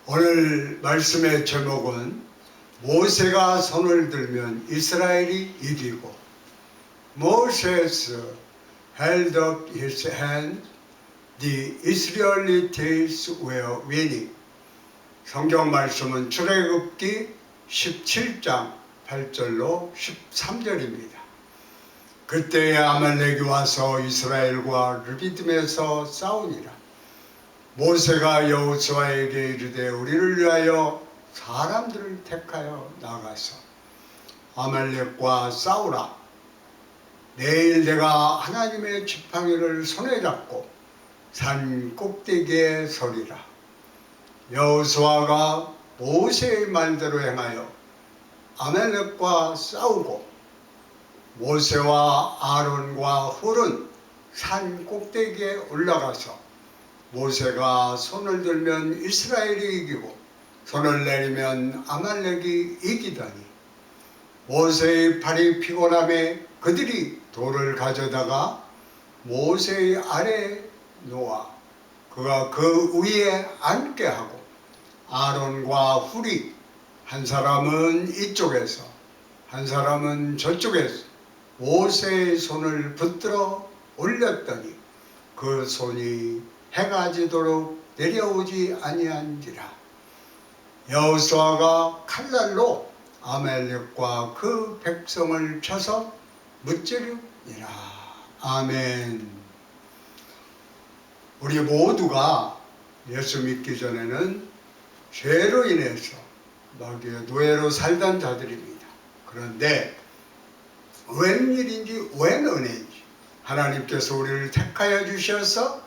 오늘 말씀의 제목은 모세가 손을 들면 이스라엘이 이기고, Moses held up his hand, the Israelites were winning. 성경 말씀은 출애굽기 17장 8절로 13절입니다. 그때에 아말렉이 와서 이스라엘과 르비딤에서 싸우니라. 모세가 여호수아에게 이르되 우리를 위하여 사람들을 택하여 나가서 아말렉과 싸우라. 내일 내가 하나님의 지팡이를 손에 잡고 산 꼭대기에 서리라. 여호수아가 모세의 말대로 행하여 아말렉과 싸우고, 모세와 아론과 훌은 산 꼭대기에 올라가서 모세가 손을 들면 이스라엘이 이기고 손을 내리면 아말렉이 이기더니, 모세의 팔이 피곤함에 그들이 돌을 가져다가 모세의 아래에 놓아 그가 그 위에 앉게 하고, 아론과 훌이 한 사람은 이쪽에서 한 사람은 저쪽에서 모세의 손을 붙들어 올렸더니 그 손이 해가 지도록 내려오지 아니한지라. 여호수아가 칼날로 아말렉과 그 백성을 쳐서 무찌르니라. 아멘. 우리 모두가 예수 믿기 전에는 죄로 인해서 노예로 살던 자들입니다. 그런데 웬일인지 웬 은혜인지 하나님께서 우리를 택하여 주셔서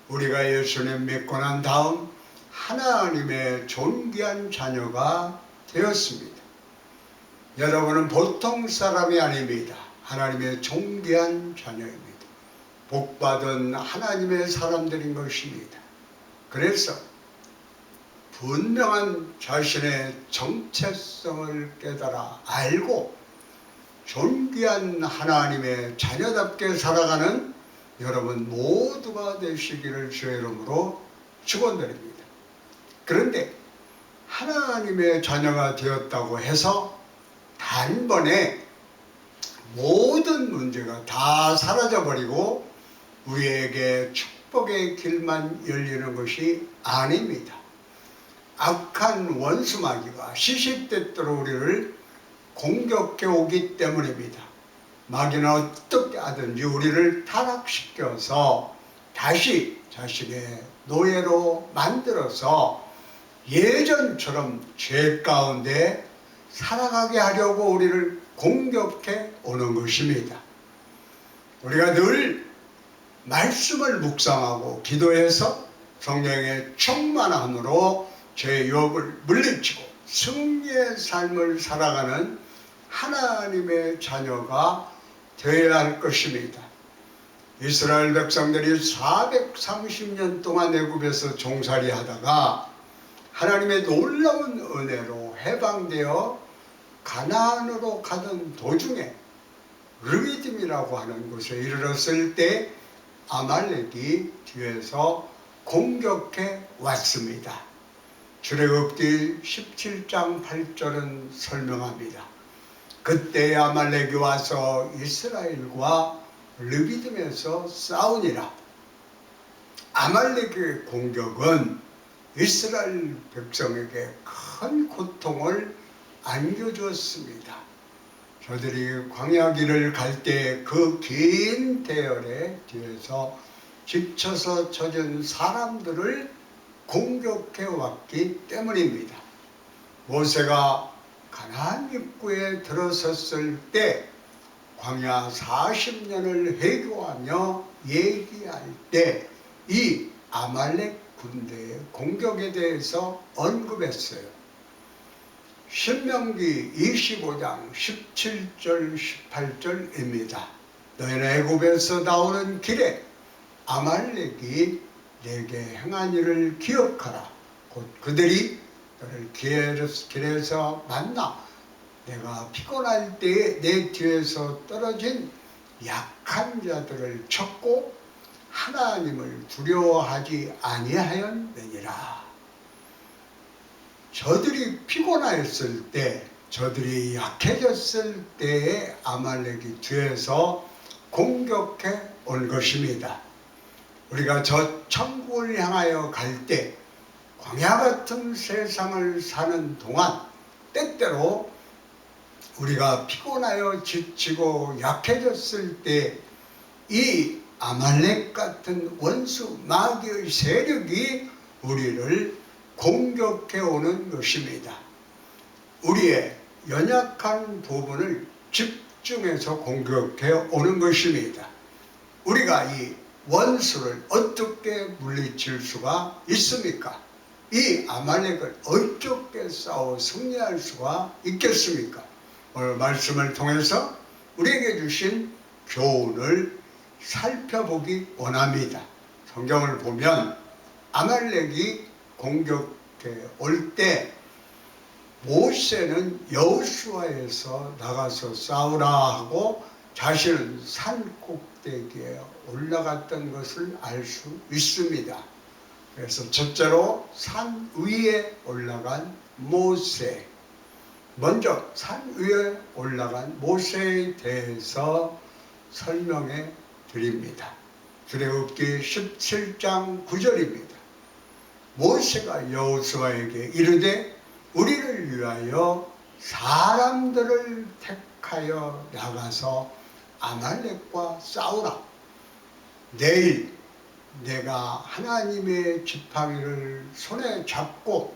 우리가 예수님 믿고 난 다음 하나님의 존귀한 자녀가 되었습니다. 여러분은 보통 사람이 아닙니다. 하나님의 존귀한 자녀입니다. 복받은 하나님의 사람들인 것입니다. 그래서 분명한 자신의 정체성을 깨달아 알고 존귀한 하나님의 자녀답게 살아가는 여러분 모두가 되시기를 주의 이름으로 축원드립니다. 그런데 하나님의 자녀가 되었다고 해서 단번에 모든 문제가 다 사라져버리고 우리에게 축복의 길만 열리는 것이 아닙니다. 악한 원수마귀가 시시때때로 우리를 공격해 오기 때문입니다. 마귀는 어떻게 하든지 우리를 타락시켜서 다시 자신의 노예로 만들어서 예전처럼 죄 가운데 살아가게 하려고 우리를 공격해 오는 것입니다. 우리가 늘 말씀을 묵상하고 기도해서 성령의 충만함으로 죄의 유혹을 물리치고 승리의 삶을 살아가는 하나님의 자녀가 되어야 할 것입니다. 이스라엘 백성들이 430년 동안 애굽에서 종살이 하다가 하나님의 놀라운 은혜로 해방되어 가나안으로 가던 도중에 르비딤이라고 하는 곳에 이르렀을 때 아말렉이 뒤에서 공격해 왔습니다. 출애굽기 17장 8절은 설명합니다. 그때 아말렉이 와서 이스라엘과 르비딤에서 싸우니라. 아말렉의 공격은 이스라엘 백성에게 큰 고통을 안겨주었습니다. 저들이 광야길을 갈 때 그 긴 대열에 뒤에서 지쳐서 젖은 사람들을 공격해 왔기 때문입니다. 모세가 가나안 입구에 들어섰을 때 광야 40년을 회개하며 얘기할 때 이 아말렉 군대의 공격에 대해서 언급했어요. 신명기 25장 17절 18절입니다. 너희는 애굽에서 나오는 길에 아말렉이 내게 행한 일을 기억하라. 곧 그들이 너를 길에서 만나 내가 피곤할 때에 내 뒤에서 떨어진 약한 자들을 쳤고 하나님을 두려워하지 아니하였느니라. 저들이 피곤하였을 때, 저들이 약해졌을 때에 아말렉이 뒤에서 공격해 온 것입니다. 우리가 저 천국을 향하여 갈 때 광야 같은 세상을 사는 동안 때때로 우리가 피곤하여 지치고 약해졌을 때 이 아말렉 같은 원수 마귀의 세력이 우리를 공격해 오는 것입니다. 우리의 연약한 부분을 집중해서 공격해 오는 것입니다. 우리가 이 원수를 어떻게 물리칠 수가 있습니까? 이 아말렉을 어떻게 싸워 승리할 수가 있겠습니까? 오늘 말씀을 통해서 우리에게 주신 교훈을 살펴보기 원합니다. 성경을 보면 아말렉이 공격해 올 때 모세는 여호수아에서 나가서 싸우라 하고 자신은 산 꼭대기에 올라갔던 것을 알 수 있습니다. 그래서 첫째로 산 위에 올라간 모세, 먼저 산 위에 올라간 모세에 대해서 설명해 드립니다. 출애굽기 17장 9절입니다. 모세가 여호수아에게 이르되 우리를 위하여 사람들을 택하여 나가서 아말렉과 싸우라. 내일 내가 하나님의 지팡이를 손에 잡고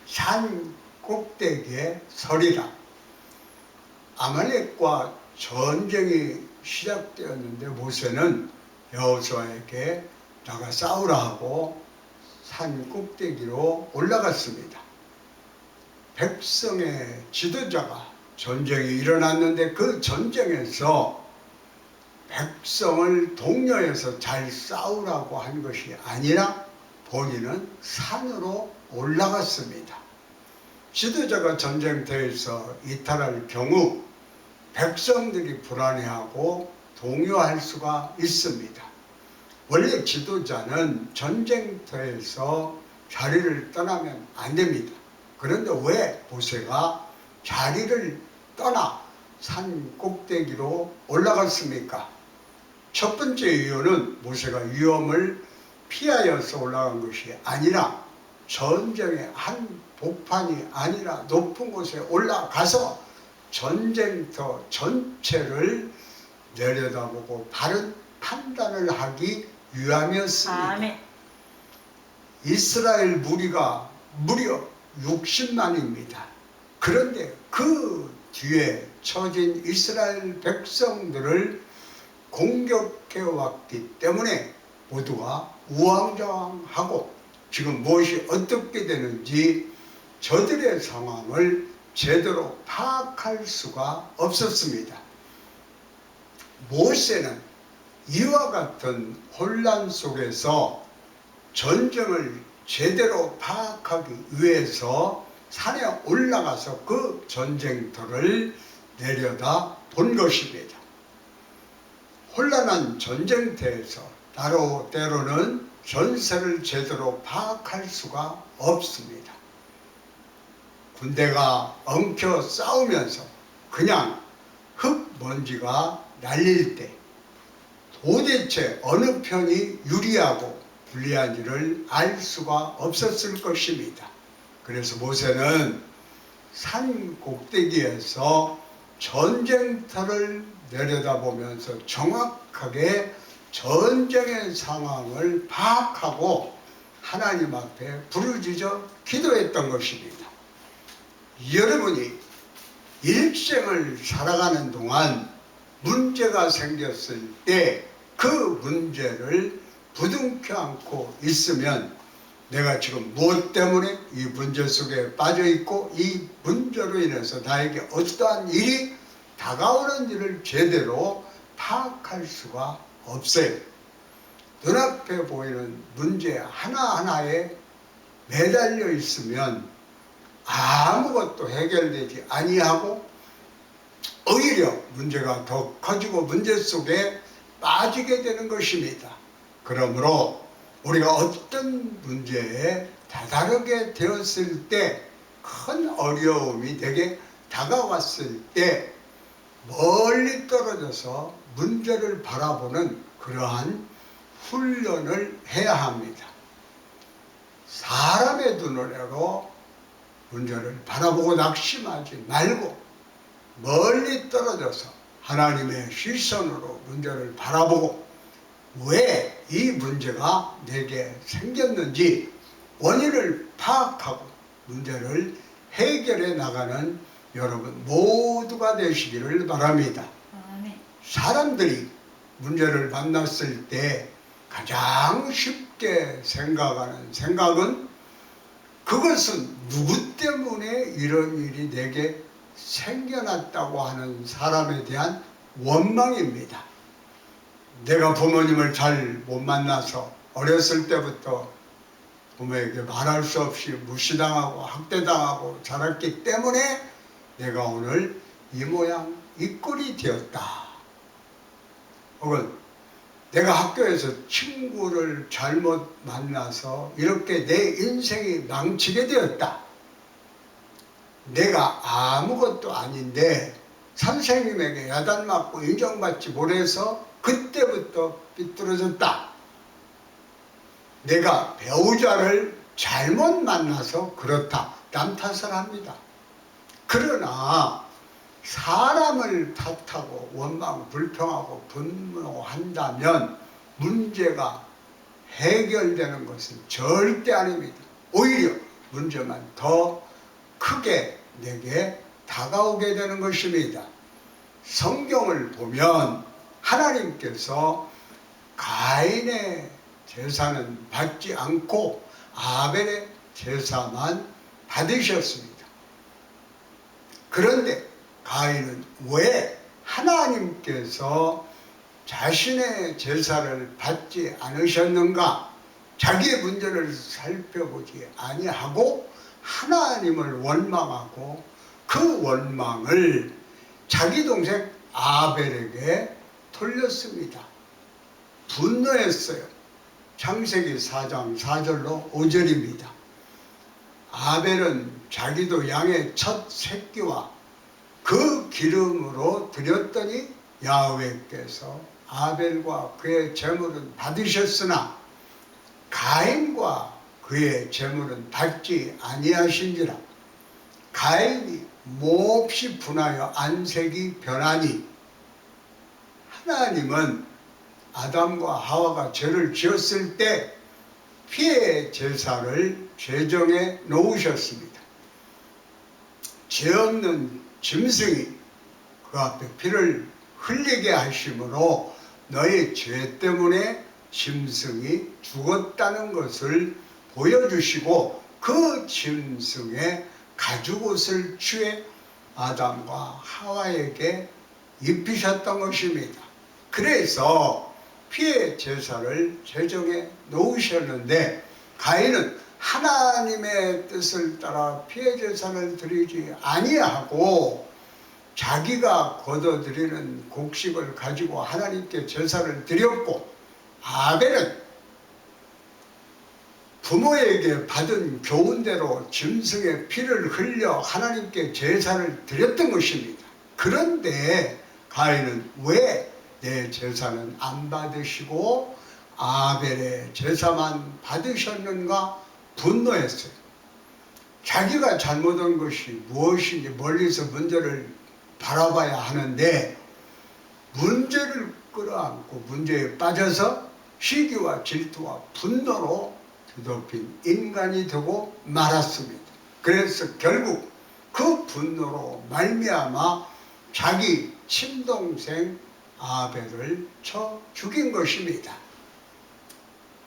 산 꼭대기에 서리라. 아말렉과 전쟁이 시작되었는데 모세는 여호수아에게 나가 싸우라 하고 산 꼭대기로 올라갔습니다. 백성의 지도자가 전쟁이 일어났는데 그 전쟁에서 백성을 독려해서 잘 싸우라고 한 것이 아니라 본인은 산으로 올라갔습니다. 지도자가 전쟁터에서 이탈할 경우 백성들이 불안해하고 동요할 수가 있습니다. 원래 지도자는 전쟁터에서 자리를 떠나면 안 됩니다. 그런데 왜 모세가 자리를 떠나 산 꼭대기로 올라갔습니까? 첫 번째 이유는 모세가 위험을 피하여서 올라간 것이 아니라 전쟁의 한 복판이 아니라 높은 곳에 올라가서 전쟁터 전체를 내려다보고 바른 판단을 하기 위함이었습니다. 아멘. 이스라엘 무리가 무려 60만입니다. 그런데 그 뒤에 처진 이스라엘 백성들을 공격해 왔기 때문에 모두가 우왕좌왕하고 지금 무엇이 어떻게 되는지 저들의 상황을 제대로 파악할 수가 없었습니다. 모세는 이와 같은 혼란 속에서 전쟁을 제대로 파악하기 위해서 산에 올라가서 그 전쟁터를 내려다 본 것입니다. 혼란한 전쟁터에서 때로는 전세를 제대로 파악할 수가 없습니다. 군대가 엉켜 싸우면서 그냥 흙먼지가 날릴 때 도대체 어느 편이 유리하고 불리한지를 알 수가 없었을 것입니다. 그래서 모세는 산 꼭대기에서 전쟁터를 내려다보면서 정확하게 전쟁의 상황을 파악하고 하나님 앞에 부르짖어 기도했던 것입니다. 여러분이 일생을 살아가는 동안 문제가 생겼을 때 그 문제를 부둥켜 안고 있으면 내가 지금 무엇 때문에 이 문제 속에 빠져 있고 이 문제로 인해서 나에게 어떠한 일이 다가오는 일을 제대로 파악할 수가 없어요. 눈앞에 보이는 문제 하나하나에 매달려 있으면 아무것도 해결되지 아니하고 오히려 문제가 더 커지고 문제 속에 빠지게 되는 것입니다. 그러므로 우리가 어떤 문제에 다다르게 되었을 때, 큰 어려움이 내게 다가왔을 때 멀리 떨어져서 문제를 바라보는 그러한 훈련을 해야 합니다. 사람의 눈으로 문제를 바라보고 낙심하지 말고 멀리 떨어져서 하나님의 시선으로 문제를 바라보고 왜 이 문제가 내게 생겼는지 원인을 파악하고 문제를 해결해 나가는 여러분 모두가 되시기를 바랍니다. 사람들이 문제를 만났을 때 가장 쉽게 생각하는 생각은 그것은 누구 때문에 이런 일이 내게 생겨났다고 하는 사람에 대한 원망입니다. 내가 부모님을 잘 못 만나서 어렸을 때부터 부모에게 말할 수 없이 무시당하고 학대당하고 자랐기 때문에 내가 오늘 이 모양 이 꼴이 되었다. 혹은 내가 학교에서 친구를 잘못 만나서 이렇게 내 인생이 망치게 되었다. 내가 아무것도 아닌데 선생님에게 야단맞고 인정받지 못해서 그때부터 삐뚤어졌다. 내가 배우자를 잘못 만나서 그렇다. 남 탓을 합니다. 그러나 사람을 탓하고 원망, 불평하고 분노한다면 문제가 해결되는 것은 절대 아닙니다. 오히려 문제만 더 크게 내게 다가오게 되는 것입니다. 성경을 보면 하나님께서 가인의 제사는 받지 않고 아벨의 제사만 받으셨습니다. 그런데 가인은 왜 하나님께서 자신의 제사를 받지 않으셨는가? 자기의 문제를 살펴보지 아니하고 하나님을 원망하고 그 원망을 자기 동생 아벨에게 돌렸습니다. 분노했어요. 창세기 4장 4절로 5절입니다. 아벨은 자기도 양의 첫 새끼와 그 기름으로 드렸더니 야훼께서 아벨과 그의 제물은 받으셨으나 가인과 그의 제물은 받지 아니하신지라. 가인이 몹시 분하여 안색이 변하니 하나님은 아담과 하와가 죄를 지었을 때 피의 제사를 제정해 놓으셨습니다. 죄 없는 짐승이 그 앞에 피를 흘리게 하심으로 너의 죄 때문에 짐승이 죽었다는 것을 보여주시고 그 짐승의 가죽옷을 취해 아담과 하와에게 입히셨던 것입니다. 그래서 피의 제사를 제정해 놓으셨는데 가인은 하나님의 뜻을 따라 피의 제사를 드리지 아니하고 자기가 거둬들이는 곡식을 가지고 하나님께 제사를 드렸고 아벨은 부모에게 받은 교훈대로 짐승의 피를 흘려 하나님께 제사를 드렸던 것입니다. 그런데 가인은 왜 내 제사는 안 받으시고 아벨의 제사만 받으셨는가 분노했어요. 자기가 잘못한 것이 무엇인지 멀리서 문제를 바라봐야 하는데 문제를 끌어안고 문제에 빠져서 시기와 질투와 분노로 뒤덮인 인간이 되고 말았습니다. 그래서 결국 그 분노로 말미암아 자기 친동생 아벨을 쳐 죽인 것입니다.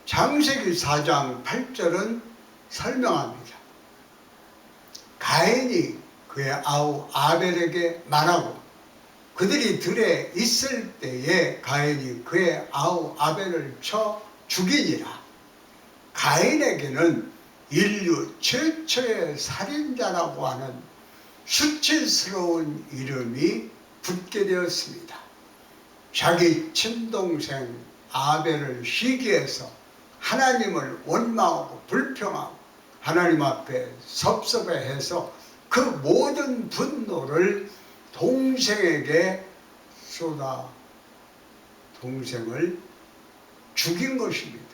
창세기 4장 8절은 설명합니다. 가인이 그의 아우 아벨에게 말하고 그들이 들에 있을 때에 가인이 그의 아우 아벨을 쳐 죽이니라. 가인에게는 인류 최초의 살인자라고 하는 수치스러운 이름이 붙게 되었습니다. 자기 친동생 아벨을 시기해서 하나님을 원망하고 불평하고 하나님 앞에 섭섭해해서 그 모든 분노를 동생에게 쏟아 동생을 죽인 것입니다.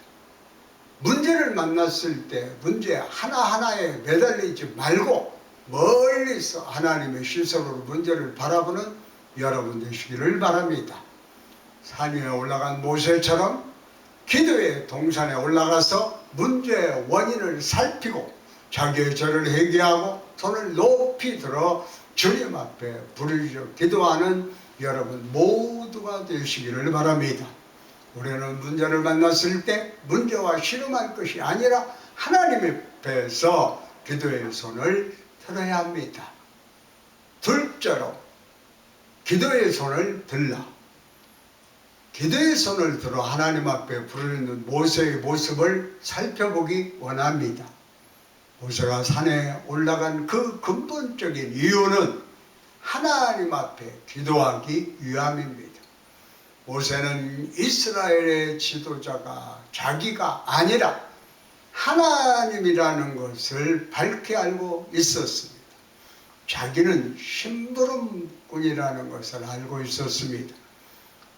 문제를 만났을 때 문제 하나하나에 매달리지 말고 멀리서 하나님의 시선으로 문제를 바라보는 여러분 되시기를 바랍니다. 산 위에 올라간 모세처럼 기도의 동산에 올라가서 문제의 원인을 살피고 자기의 죄를 회개하고 손을 높이 들어 주님 앞에 부르짖어 기도하는 여러분 모두가 되시기를 바랍니다. 우리는 문제를 만났을 때 문제와 씨름할 것이 아니라 하나님 앞에서 기도의 손을 들어야 합니다. 둘째로 기도의 손을 들라. 기도의 손을 들어 하나님 앞에 부르짖는 모세의 모습을 살펴보기 원합니다. 모세가 산에 올라간 그 근본적인 이유는 하나님 앞에 기도하기 위함입니다. 모세는 이스라엘의 지도자가 자기가 아니라 하나님이라는 것을 밝히 알고 있었습니다. 자기는 심부름꾼이라는 것을 알고 있었습니다.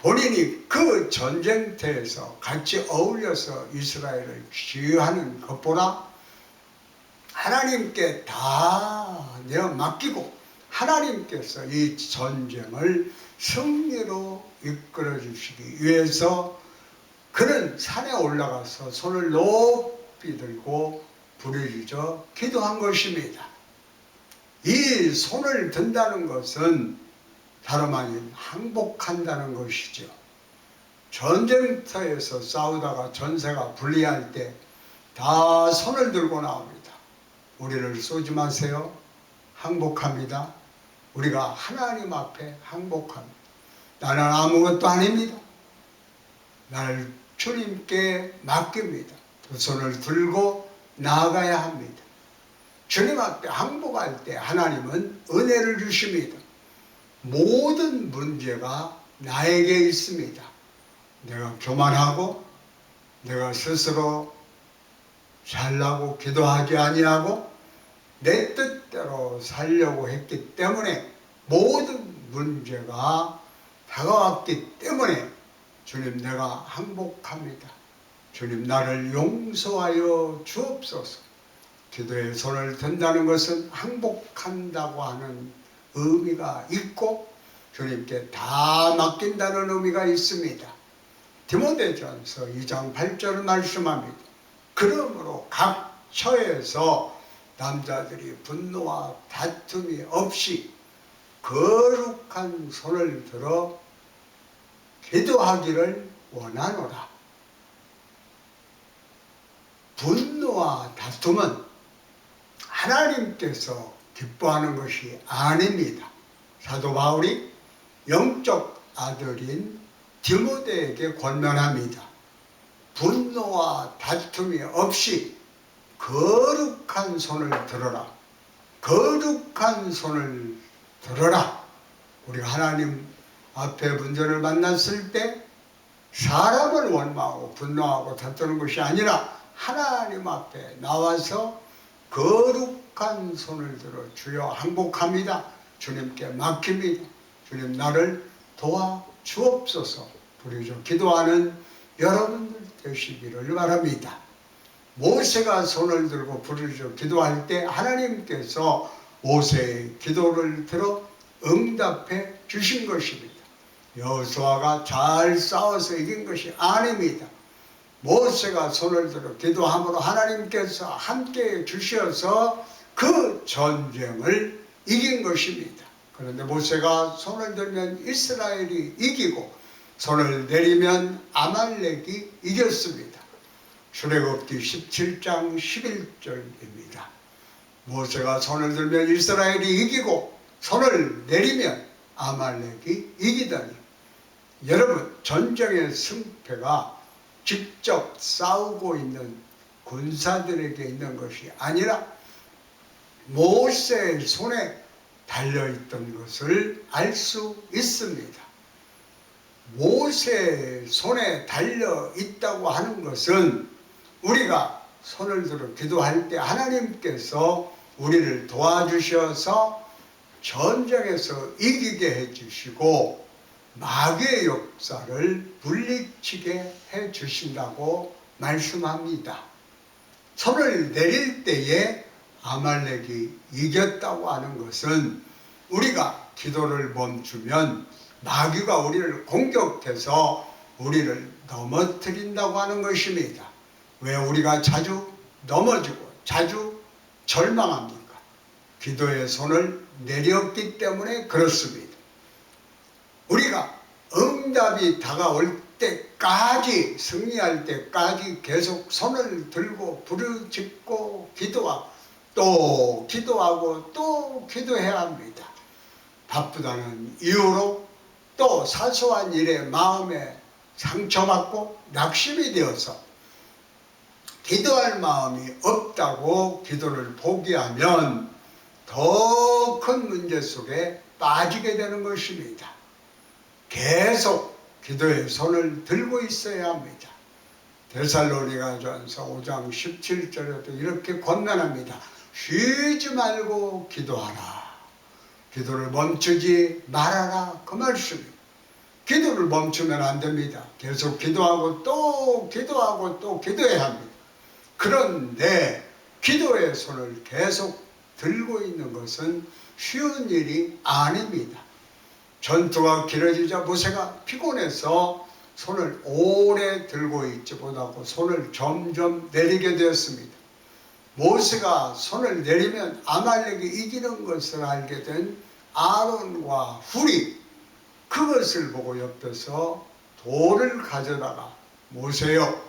본인이 그 전쟁터에서 같이 어울려서 이스라엘을 지휘하는 것보다 하나님께 다 내어 맡기고 하나님께서 이 전쟁을 승리로 이끌어 주시기 위해서 그는 산에 올라가서 손을 높이 들고 부르짖어 기도한 것입니다. 이 손을 든다는 것은 다름 아닌 항복한다는 것이죠. 전쟁터에서 싸우다가 전세가 불리할 때 다 손을 들고 나옵니다. 우리를 쏘지 마세요. 항복합니다. 우리가 하나님 앞에 항복합니다. 나는 아무것도 아닙니다. 나를 주님께 맡깁니다. 두 손을 들고 나아가야 합니다. 주님 앞에 항복할 때 하나님은 은혜를 주십니다. 모든 문제가 나에게 있습니다. 내가 교만하고 내가 스스로 잘나고 기도하지 아니하고 내 뜻대로 살려고 했기 때문에 모든 문제가 다가왔기 때문에 주님 내가 항복합니다. 주님 나를 용서하여 주옵소서. 기도에 손을 든다는 것은 항복한다고 하는 의미가 있고 주님께 다 맡긴다는 의미가 있습니다. 디모데전서 2장 8절을 말씀합니다. 그러므로 각 처에서 남자들이 분노와 다툼이 없이 거룩한 손을 들어 기도하기를 원하노라. 분노와 다툼은 하나님께서 기뻐하는 것이 아닙니다. 사도 바울이 영적 아들인 디모데에게 권면합니다. 분노와 다툼이 없이 거룩한 손을 들어라. 거룩한 손을 들어라. 우리가 하나님 앞에 문제를 만났을 때 사람을 원망하고 분노하고 다투는 것이 아니라 하나님 앞에 나와서 거룩한 손을 들어 주여 항복합니다. 주님께 맡깁니다. 주님 나를 도와 주옵소서. 부르짖어 기도하는 여러분들 되시기를 바랍니다. 모세가 손을 들고 부르짖어 기도할 때 하나님께서 모세의 기도를 들어 응답해 주신 것입니다. 여호수아가 잘 싸워서 이긴 것이 아닙니다. 모세가 손을 들어 기도함으로 하나님께서 함께 주셔서 그 전쟁을 이긴 것입니다. 그런데 모세가 손을 들면 이스라엘이 이기고 손을 내리면 아말렉이 이겼습니다. 출애굽기 17장 11절입니다. 모세가 손을 들면 이스라엘이 이기고 손을 내리면 아말렉이 이기더니 여러분 전쟁의 승패가 직접 싸우고 있는 군사들에게 있는 것이 아니라 모세의 손에 달려있던 것을 알 수 있습니다. 모세의 손에 달려있다고 하는 것은 우리가 손을 들어 기도할 때 하나님께서 우리를 도와주셔서 전쟁에서 이기게 해주시고 마귀의 역사를 물리치게 해주신다고 말씀합니다. 손을 내릴 때에 아말렉이 이겼다고 하는 것은 우리가 기도를 멈추면 마귀가 우리를 공격해서 우리를 넘어뜨린다고 하는 것입니다. 왜 우리가 자주 넘어지고 자주 절망합니까? 기도의 손을 내렸기 때문에 그렇습니다. 우리가 응답이 다가올 때까지, 승리할 때까지 계속 손을 들고 부르짖고 기도하고 또 기도하고 또 기도해야 합니다. 바쁘다는 이유로 또 사소한 일에 마음에 상처받고 낙심이 되어서 기도할 마음이 없다고 기도를 포기하면 더 큰 문제 속에 빠지게 되는 것입니다. 계속 기도의 손을 들고 있어야 합니다. 데살로니가전서 5장 17절에도 이렇게 권면합니다. 쉬지 말고 기도하라. 기도를 멈추지 말아라. 그 말씀입니다. 기도를 멈추면 안 됩니다. 계속 기도하고 또 기도하고 또 기도해야 합니다. 그런데 기도의 손을 계속 들고 있는 것은 쉬운 일이 아닙니다. 전투가 길어지자 모세가 피곤해서 손을 오래 들고 있지 못하고 손을 점점 내리게 되었습니다. 모세가 손을 내리면 아말렉이 이기는 것을 알게 된 아론과 훌이 그것을 보고 옆에서 돌을 가져다가 모세여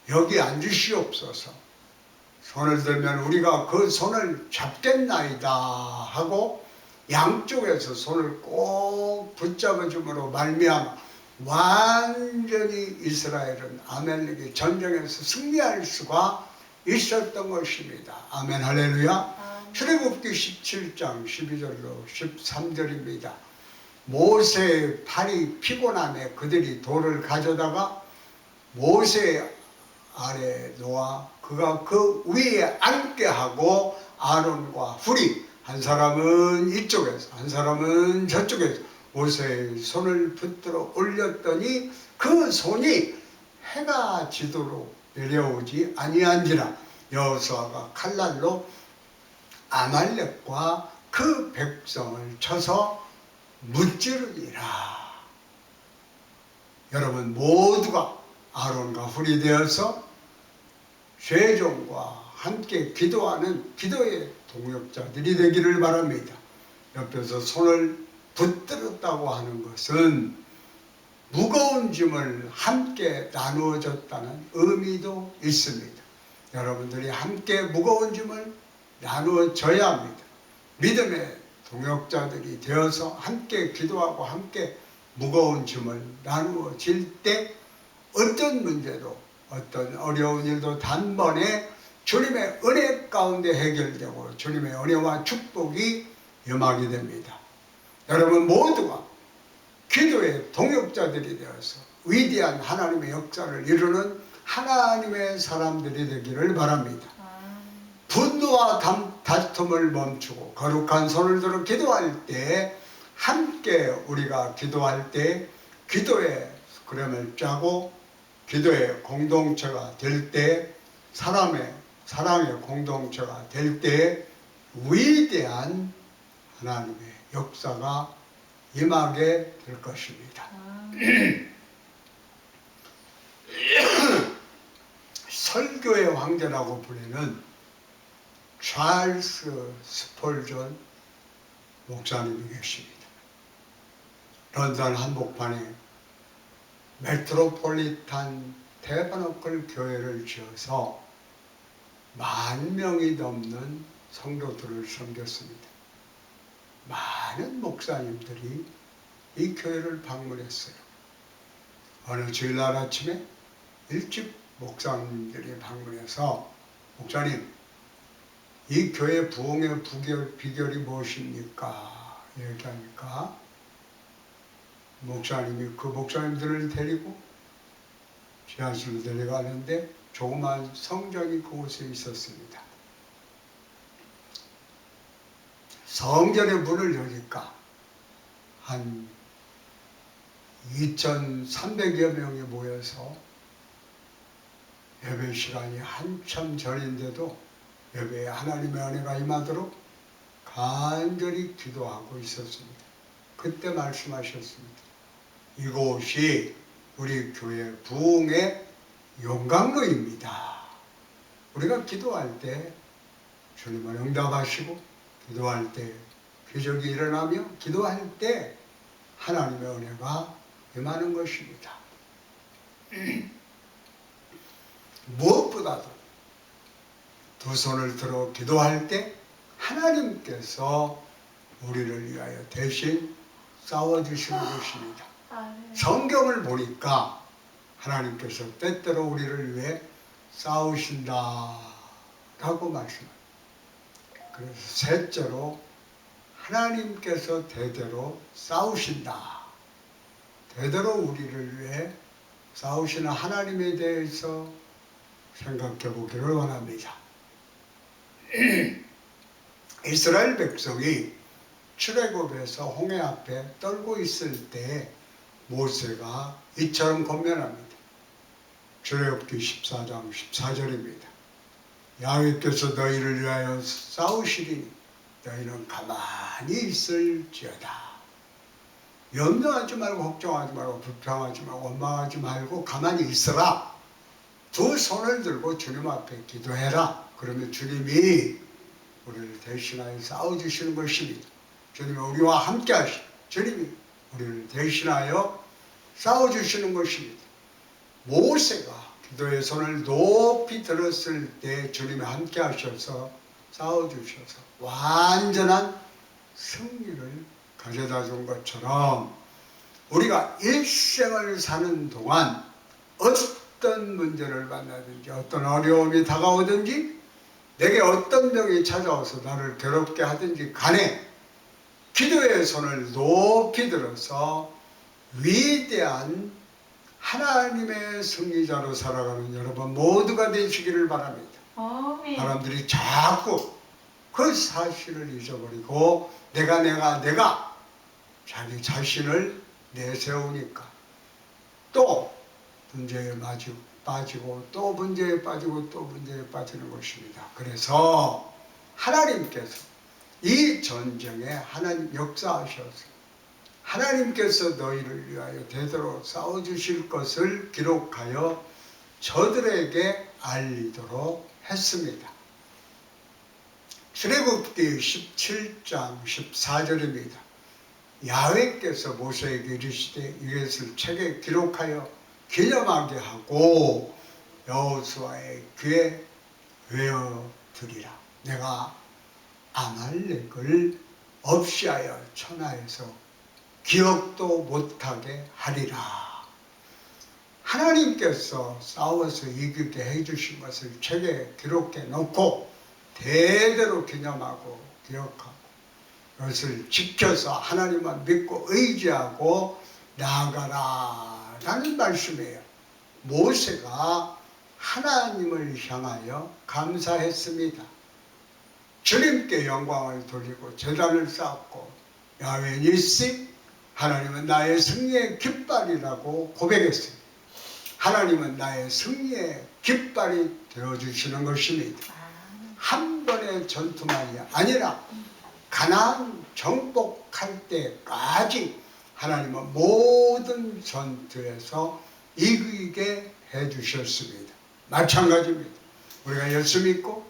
여기 앉으시옵소서. 손을 들면 우리가 그 손을 잡겠나이다 하고 양쪽에서 손을 꼭 붙잡아줌으로 말미암아 완전히 이스라엘은 아말렉의 전쟁에서 승리할 수가 있었던 것입니다. 아멘 할렐루야. 출애굽기 17장 12절로 13절입니다. 모세의 팔이 피곤함에 그들이 돌을 가져다가 모세 아래에 놓아 그가 그 위에 앉게 하고 아론과 훌이 한 사람은 이쪽에서 한 사람은 저쪽에서 모세의 손을 붙들어 올렸더니 그 손이 해가 지도록 내려오지 아니한지라. 여호수아가 칼날로 아말렉과 그 백성을 쳐서 무찌르니라. 여러분 모두가 아론과 훌이 되어서 죄종과 함께 기도하는 기도의 동역자들이 되기를 바랍니다. 옆에서 손을 붙들었다고 하는 것은 무거운 짐을 함께 나누어 줬다는 의미도 있습니다. 여러분들이 함께 무거운 짐을 나누어 줘야 합니다. 믿음의 동역자들이 되어서 함께 기도하고 함께 무거운 짐을 나누어 질 때 어떤 문제도 어떤 어려운 일도 단번에 주님의 은혜 가운데 해결되고 주님의 은혜와 축복이 임하게 됩니다. 여러분 모두가 기도의 동역자들이 되어서 위대한 하나님의 역사를 이루는 하나님의 사람들이 되기를 바랍니다. 분노와 다툼을 멈추고 거룩한 손을 들어 기도할 때 함께 우리가 기도할 때 기도의 그림을 짜고 기도의 공동체가 될 때 사랑의 공동체가 될 때 위대한 하나님의 역사가 임하게 될 것입니다. 설교의 황제라고 불리는 찰스 스펄전 목사님이 계십니다. 런던 한복판에 메트로폴리탄 테버너클 교회를 지어서 10,000명이 넘는 성도들을 섬겼습니다. 많은 목사님들이 이 교회를 방문했어요. 어느 주일날 아침에 일찍 목사님들이 방문해서 목사님, 이 교회 부흥의 비결이 무엇입니까? 얘기하니까 목사님이 그 목사님들을 데리고 지하실로 데려가는데 조그만 성전이 그곳에 있었습니다. 성전의 문을 여니까 한 2,300여 명이 모여서 예배 시간이 한참 전인데도 예배에 하나님의 은혜가 임하도록 간절히 기도하고 있었습니다. 그때 말씀하셨습니다. 이곳이 우리 교회 부흥의 용광로입니다. 우리가 기도할 때 주님은 응답하시고, 기도할 때 기적이 일어나며, 기도할 때 하나님의 은혜가 임하는 것입니다. 무엇보다도 두 손을 들어 기도할 때 하나님께서 우리를 위하여 대신 싸워주시는 것입니다. 성경을 보니까 하나님께서 때때로 우리를 위해 싸우신다 라고 말씀합니다. 그래서 셋째로 하나님께서 대대로 싸우신다. 대대로 우리를 위해 싸우시는 하나님에 대해서 생각해 보기를 원합니다. 이스라엘 백성이 출애굽에서 홍해 앞에 떨고 있을 때 모세가 이처럼 권면합니다. 출애굽기 14장 14절입니다. 야훼께서 너희를 위하여 싸우시리니 너희는 가만히 있을지어다. 염려하지 말고 걱정하지 말고 불평하지 말고 원망하지 말고 가만히 있어라. 두 손을 들고 주님 앞에 기도해라. 그러면 주님이 우리를 대신하여 싸워주시는 것입니다. 주님이 우리와 함께 하시고 주님이 우리를 대신하여 싸워주시는 것입니다. 모세가 기도의 손을 높이 들었을 때 주님이 함께 하셔서 싸워주셔서 완전한 승리를 가져다 준 것처럼 우리가 일생을 사는 동안 어떤 문제를 만나든지 어떤 어려움이 다가오든지 내게 어떤 병이 찾아와서 나를 괴롭게 하든지 간에 기도의 손을 높이 들어서 위대한 하나님의 승리자로 살아가는 여러분 모두가 되시기를 바랍니다. 아멘. 사람들이 자꾸 그 사실을 잊어버리고 내가 자기 자신을 내세우니까 또 문제에 빠지고 또 문제에 빠지고 또 문제에 빠지는 것입니다. 그래서 하나님께서 이 전쟁에 하나님 역사하셔서 하나님께서 너희를 위하여 대대로 싸워주실 것을 기록하여 저들에게 알리도록 했습니다. 출애굽기 17장 14절입니다. 야훼께서 모세에게 이르시되 이것을 책에 기록하여 기념하게 하고 여호수아의 귀에 외어드리라. 내가 아말렉을 없이하여 천하에서 기억도 못하게 하리라. 하나님께서 싸워서 이기게 해주신 것을 책에 기록해 놓고 대대로 기념하고 기억하고 그것을 지켜서 하나님만 믿고 의지하고 나아가라 라는 말씀이에요. 모세가 하나님을 향하여 감사했습니다. 주님께 영광을 돌리고 제단을 쌓고 야훼 니시 하나님은 나의 승리의 깃발이라고 고백했습니다. 하나님은 나의 승리의 깃발이 되어주시는 것입니다. 한 번의 전투만이 아니라 가나안 정복할 때까지 하나님은 모든 전투에서 이기게 해주셨습니다. 마찬가지입니다. 우리가 예수 믿고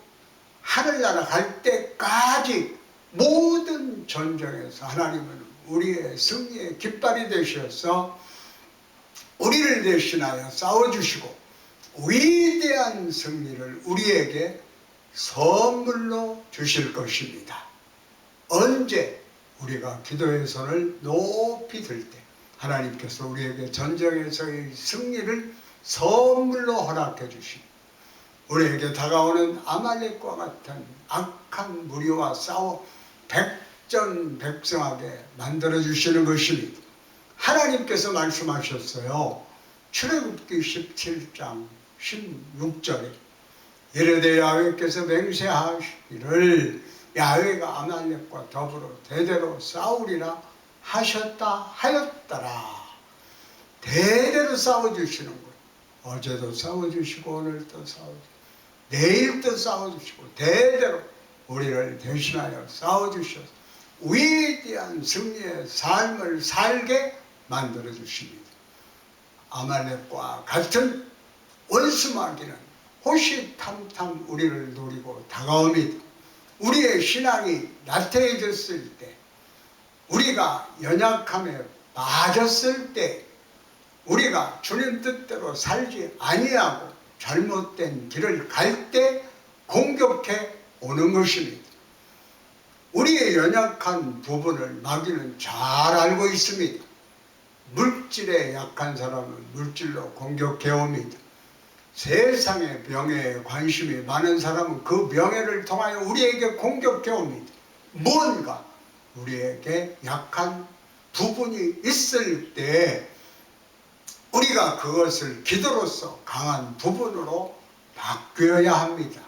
하늘나라 갈 때까지 모든 전쟁에서 하나님은 우리의 승리의 깃발이 되셔서 우리를 대신하여 싸워주시고 위대한 승리를 우리에게 선물로 주실 것입니다. 언제 우리가 기도의 손을 높이 들 때 하나님께서 우리에게 전쟁에서의 승리를 선물로 허락해 주시고 우리에게 다가오는 아말렉과 같은 악한 무리와 싸워 백전백승하게 만들어 주시는 것입니다. 하나님께서 말씀하셨어요. 출애굽기 17장 16절에 이르되 야훼께서 맹세하시기를 야훼가 아말렉과 더불어 대대로 싸우리라 하였더라. 대대로 싸워주시는 거예요. 어제도 싸워주시고 오늘도 싸워주시고 내일도 싸워주시고 대대로 우리를 대신하여 싸워주셔서 위대한 승리의 삶을 살게 만들어 주십니다. 아말렉과 같은 원수마귀는 호시탐탐 우리를 노리고 다가옵니다. 우리의 신앙이 나태해졌을 때, 우리가 연약함에 빠졌을 때, 우리가 주님 뜻대로 살지 아니하고 잘못된 길을 갈 때 공격해 오는 것입니다. 우리의 연약한 부분을 마귀는 잘 알고 있습니다. 물질에 약한 사람은 물질로 공격해 옵니다. 세상의 명예에 관심이 많은 사람은 그 명예를 통하여 우리에게 공격해 옵니다. 뭔가 우리에게 약한 부분이 있을 때 우리가 그것을 기도로서 강한 부분으로 바뀌어야 합니다.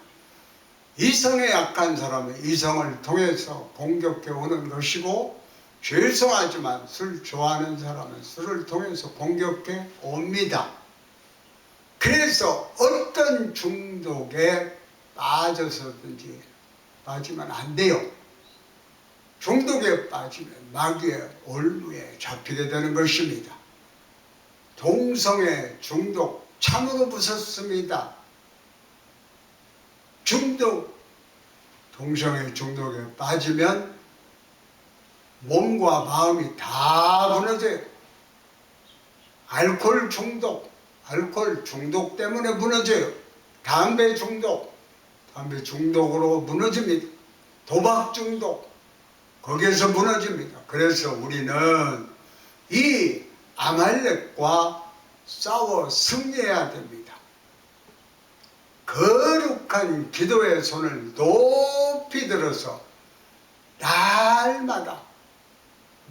이성에 약한 사람은 이성을 통해서 공격해 오는 것이고, 죄송하지만 술 좋아하는 사람은 술을 통해서 공격해 옵니다. 그래서 어떤 중독에 빠져서든지 빠지면 안 돼요. 중독에 빠지면 마귀의 올무에 잡히게 되는 것입니다. 동성애 중독 참으로 무섭습니다. 동성애 중독에 빠지면 몸과 마음이 다 무너져요. 알코올 중독 때문에 무너져요. 담배 중독으로 무너집니다. 도박 중독, 거기에서 무너집니다. 그래서 우리는 이 아말렉과 싸워 승리해야 됩니다. 거룩한 기도의 손을 높이 들어서 날마다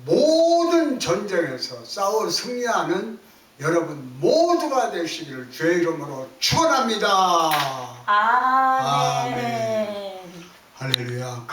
모든 전쟁에서 싸워 승리하는 여러분 모두가 되시기를 주의 이름으로 축원합니다. 아멘. 할렐루야.